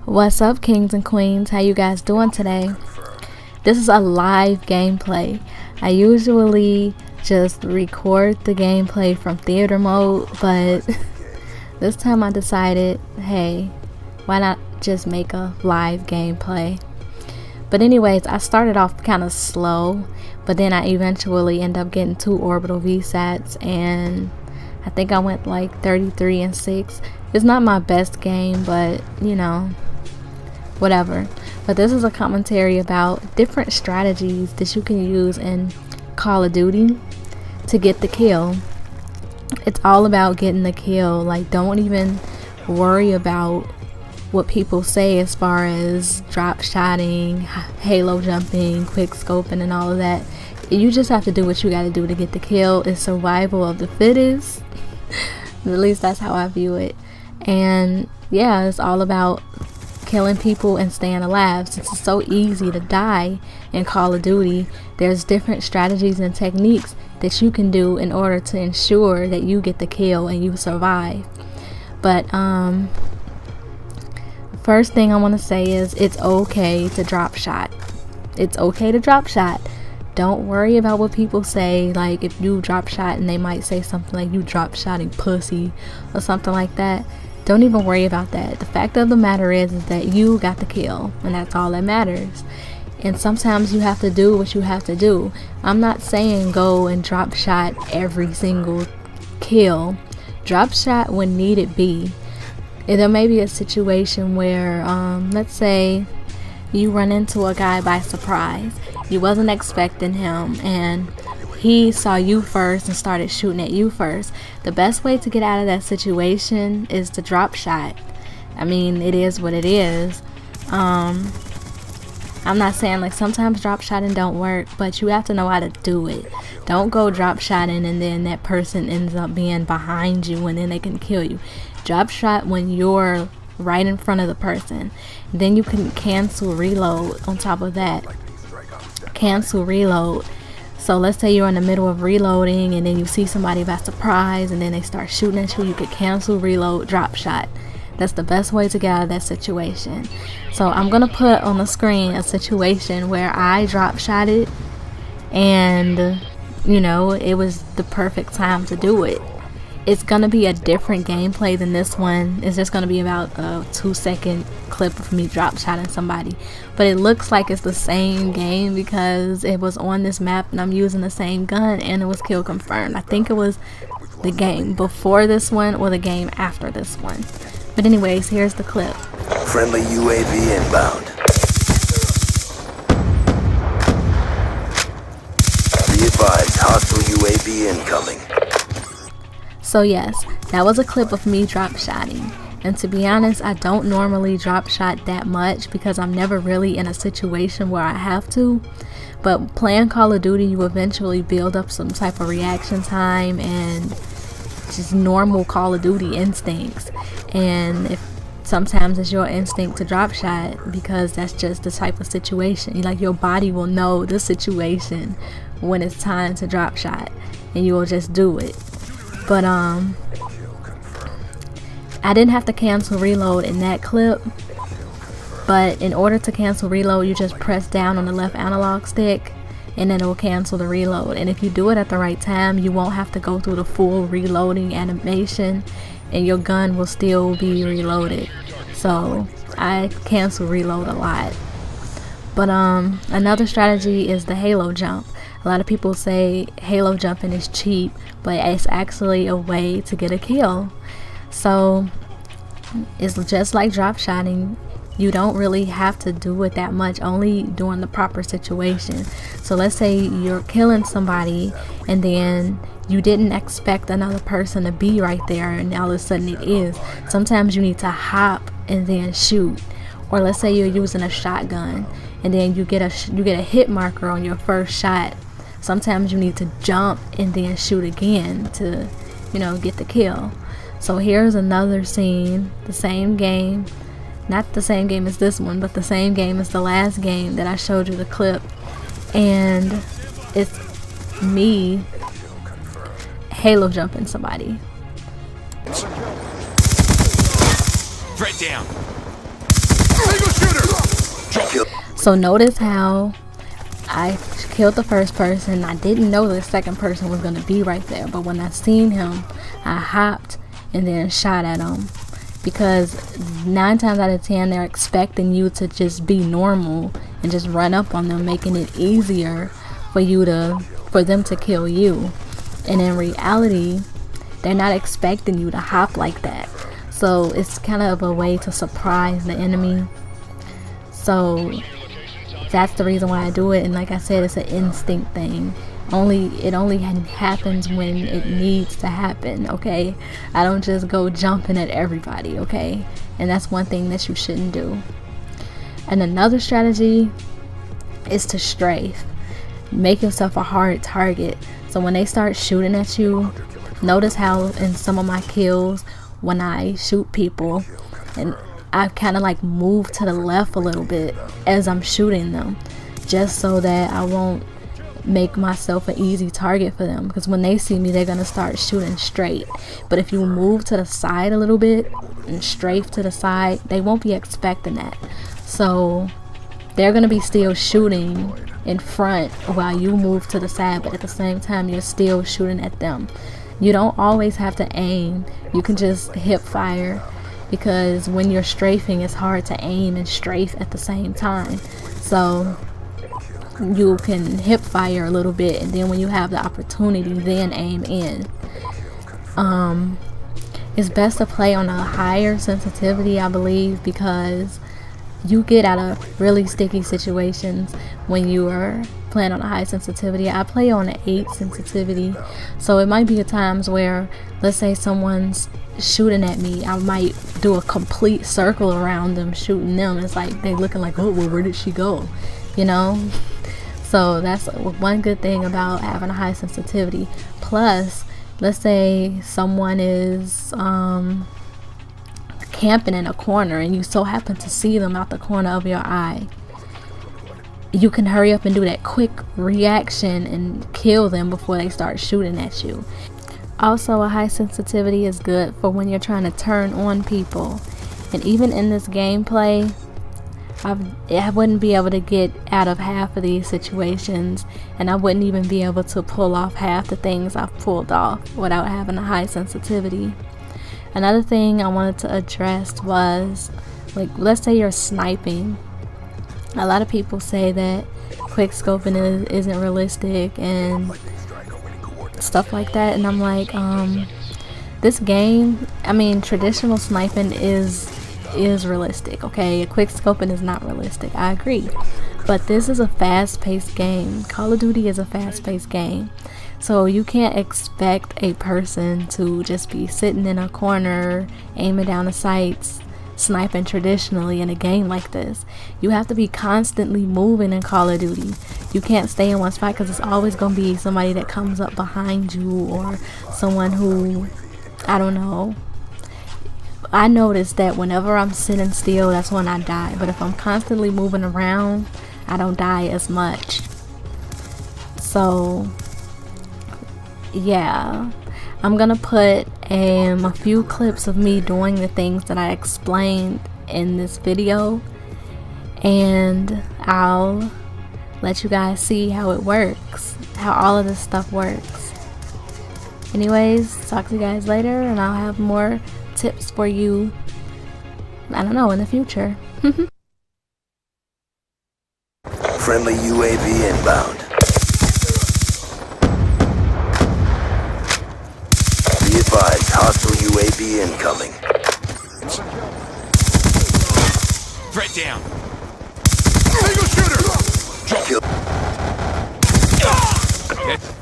What's up, kings and queens? How you guys doing today? This is a live gameplay. I usually just record the gameplay from theater mode, but this time I decided, hey, why not just make a live gameplay? But anyways, I started off kind of slow, but then I eventually end up getting 2 orbital VSATs, and I think I went like 33 and 6. It's not my best game, but you know, whatever. But this is a commentary about different strategies that you can use in Call of Duty to get the kill. It's all about getting the kill. Like, don't even worry about what people say as far as drop shotting, halo jumping, quick scoping, and all of that. You just have to do what you got to do to get the kill. It's survival of the fittest. At least that's how I view it. And yeah, it's all about killing people and staying alive. Since it's so easy to die in Call of Duty, there's different strategies and techniques that you can do in order to ensure that you get the kill and you survive. But first thing I want to say is it's okay to drop shot. It's okay to drop shot. Don't worry about what people say. Like, if you drop shot and they might say something like you drop shotting pussy or something like that, don't even worry about that. The fact of the matter is that you got the kill, and that's all that matters. And sometimes you have to do what you have to do. I'm not saying go and drop shot every single kill. Drop shot when needed be. There may be a situation where let's say you run into a guy by surprise. You wasn't expecting him, and he saw you first and started shooting at you first. The best way to get out of that situation is to drop shot. I mean, it is what it is. I'm not saying, like, sometimes drop shotting don't work, but you have to know how to do it. Don't go drop shotting and then that person ends up being behind you and then they can kill you. Drop shot when you're right in front of the person. Then you can cancel reload on top of that. Cancel reload. So let's say you're in the middle of reloading and then you see somebody by surprise and then they start shooting at you. You could cancel reload, drop shot. That's the best way to get out of that situation. So I'm gonna put on the screen a situation where I drop shotted, and you know, it was the perfect time to do it. It's gonna be a different gameplay than this one. It's just gonna be about a 2-second clip of me drop shotting somebody, but it looks like it's the same game because it was on this map and I'm using the same gun and it was kill confirmed. I think it was the game before this one or the game after this one. But anyways, here's the clip. Friendly UAV inbound. Be advised, hostile UAV incoming. So yes, that was a clip of me drop shotting. And to be honest, I don't normally drop shot that much because I'm never really in a situation where I have to. But playing Call of Duty, you eventually build up some type of reaction time and just normal Call of Duty instincts. And if sometimes it's your instinct to drop shot because that's just the type of situation. Like, your body will know the situation when it's time to drop shot and you will just do it. But I didn't have to cancel reload in that clip, but in order to cancel reload, you just press down on the left analog stick and then it will cancel the reload. And if you do it at the right time, you won't have to go through the full reloading animation and your gun will still be reloaded. So I cancel reload a lot. But another strategy is the halo jump. A lot of people say halo jumping is cheap, but it's actually a way to get a kill. So it's just like drop shotting. You don't really have to do it that much, only during the proper situation. So let's say you're killing somebody and then you didn't expect another person to be right there and all of a sudden it is. Sometimes you need to hop and then shoot. Or let's say you're using a shotgun and then you get a hit marker on your first shot. Sometimes you need to jump and then shoot again to, you know, get the kill. So here's another scene, the same game, not the same game as this one, but the same game as the last game that I showed you the clip. And it's me halo jumping somebody. Threat down. So notice how I killed the first person. I didn't know the second person was going to be right there, but when I seen him, I hopped and then shot at him, because 9 times out of 10 they're expecting you to just be normal and just run up on them, making it easier for them to kill you. And in reality, they're not expecting you to hop like that. So it's kind of a way to surprise the enemy. So that's the reason why I do it. And like I said, it's an instinct thing. It only happens when it needs to happen, okay? I don't just go jumping at everybody, okay? And that's one thing that you shouldn't do. And another strategy is to strafe. Make yourself a hard target. So when they start shooting at you, notice how in some of my kills, when I shoot people, and I kind of like move to the left a little bit as I'm shooting them, just so that I won't make myself an easy target for them, because when they see me, they're gonna start shooting straight. But if you move to the side a little bit and strafe to the side, they won't be expecting that. So they're gonna be still shooting in front while you move to the side, but at the same time you're still shooting at them. You don't always have to aim. You can just hip fire, because when you're strafing, it's hard to aim and strafe at the same time. So you can hip fire a little bit, and then when you have the opportunity, then aim in. It's best to play on a higher sensitivity, I believe, because you get out of really sticky situations when you are playing on a high sensitivity. I play on an 8 sensitivity, so it might be times where, let's say someone's shooting at me, I might do a complete circle around them, shooting them. It's like they looking like, oh, well, where did she go, you know? So that's one good thing about having a high sensitivity. Plus, let's say someone is camping in a corner and you so happen to see them out the corner of your eye. You can hurry up and do that quick reaction and kill them before they start shooting at you. Also, a high sensitivity is good for when you're trying to turn on people. And even in this gameplay, I wouldn't be able to get out of half of these situations, and I wouldn't even be able to pull off half the things I've pulled off without having a high sensitivity. Another thing I wanted to address was, like, let's say you're sniping. A lot of people say that quickscoping isn't realistic and stuff like that, and I'm like, this game, I mean, traditional sniping is realistic, okay? Quickscoping is not realistic, I agree, but this is a fast-paced game. Call of Duty is a fast-paced game, so you can't expect a person to just be sitting in a corner aiming down the sights sniping traditionally in a game like this. You have to be constantly moving in Call of Duty. You can't stay in one spot, because it's always going to be somebody that comes up behind you, or someone who, I don't know. I notice that whenever I'm sitting still, that's when I die. But if I'm constantly moving around, I don't die as much. So yeah, I'm gonna put a few clips of me doing the things that I explained in this video, and I'll let you guys see how it works, how all of this stuff works. Anyways, talk to you guys later, and I'll have more tips for you, I don't know, in the future. Friendly UAV inbound. Be advised, hostile UAV incoming. Threat down. Single shooter. Kill. That's